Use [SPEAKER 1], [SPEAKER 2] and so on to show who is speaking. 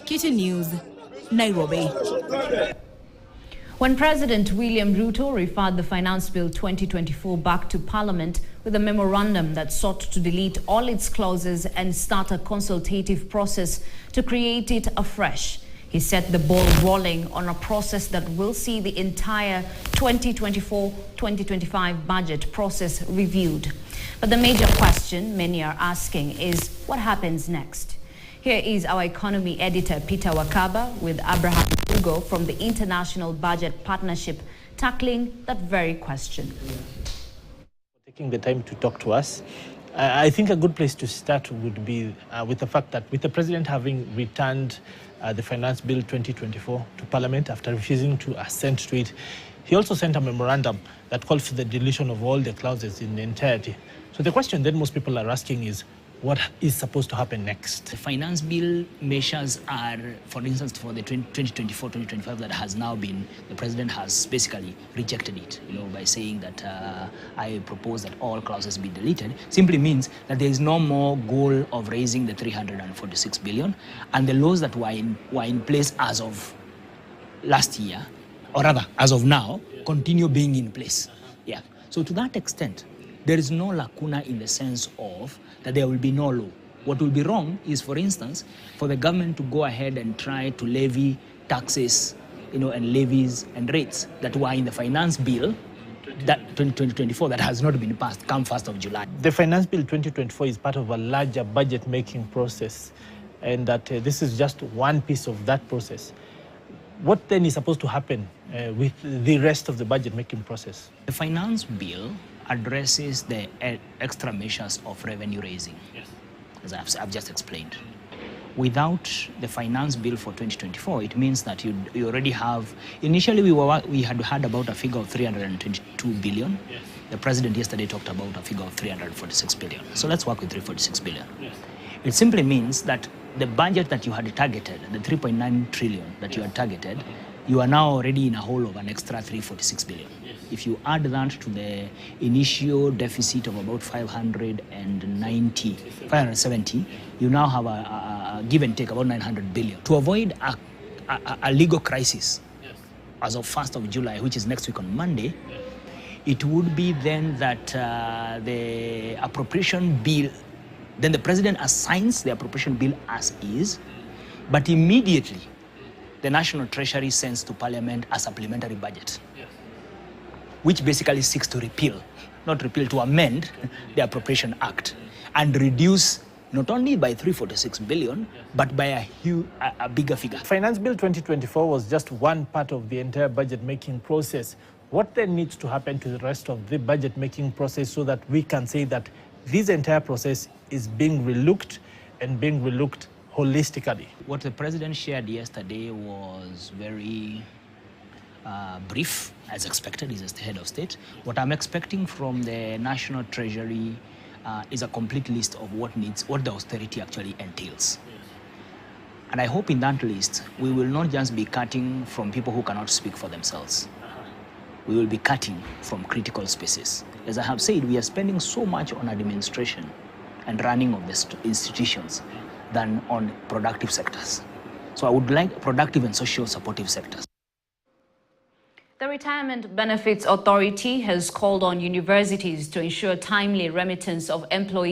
[SPEAKER 1] KTN News, Nairobi.
[SPEAKER 2] When President William Ruto referred the Finance Bill 2024 back to Parliament with a memorandum that sought to delete all its clauses and start a consultative process to create it afresh, he set the ball rolling on a process that will see the entire 2024-2025 budget process reviewed. But the major question many are asking is what happens next? Here is our economy editor, Peter Wakaba, with Abraham Hugo from the International Budget Partnership, tackling that very question.
[SPEAKER 3] Taking the time to talk to us. I think a good place to start would be with the fact that with the President having returned the Finance Bill 2024 to Parliament after refusing to assent to it, he also sent a memorandum that calls for the deletion of all the clauses in the entirety. So the question that most people are asking is, what is supposed to happen next?
[SPEAKER 4] The finance bill measures are, for instance, for the 2024-2025 that has now been, the president has basically rejected it, by saying that I propose that all clauses be deleted, simply means that there is no more goal of raising the 346 billion, and the laws that were in place as of last year, or rather, as of now, continue being in place. Yeah. So to that extent, there is no lacuna in the sense of that there will be no law. What will be wrong is, for instance, for the government to go ahead and try to levy taxes, and levies and rates that were in the finance bill that 2024 that has not been passed come 1st of July.
[SPEAKER 3] The Finance Bill 2024 is part of a larger budget-making process, and that this is just one piece of that process. What then is supposed to happen with the rest of the budget-making process?
[SPEAKER 4] The finance bill addresses the extra measures of revenue raising, yes, as I've just explained. Without the finance bill for 2024, it means that you already have, initially we had about a figure of 322 billion. Yes. The president yesterday talked about a figure of 346 billion. So let's work with 346 billion. Yes. It simply means that the budget that you had targeted, the 3.9 trillion that, yes, you had targeted, you are now already in a hole of an extra 346 billion. Yes. If you add that to the initial deficit of about 570, you now have a give and take about 900 billion. To avoid a legal crisis, yes, as of 1st of July, which is next week on Monday, yes, it would be then that the appropriation bill, then the president assigns the appropriation bill as is, but immediately the National Treasury sends to Parliament a supplementary budget, yes, which basically seeks to to amend the Appropriation Act and reduce not only by 346 billion, yes, but by a bigger figure.
[SPEAKER 3] Finance Bill 2024 was just one part of the entire budget-making process. What then needs to happen to the rest of the budget-making process so that we can say that this entire process is being relooked and being relooked holistically?
[SPEAKER 4] What the president shared yesterday was very brief, as expected. He's the head of state. What I'm expecting from the National Treasury is a complete list of what the austerity actually entails. And I hope in that list, we will not just be cutting from people who cannot speak for themselves. We will be cutting from critical spaces. As I have said, we are spending so much on administration and running of the institutions than on productive sectors. So I would like productive and social supportive sectors.
[SPEAKER 2] The Retirement Benefits Authority has called on universities to ensure timely remittance of employees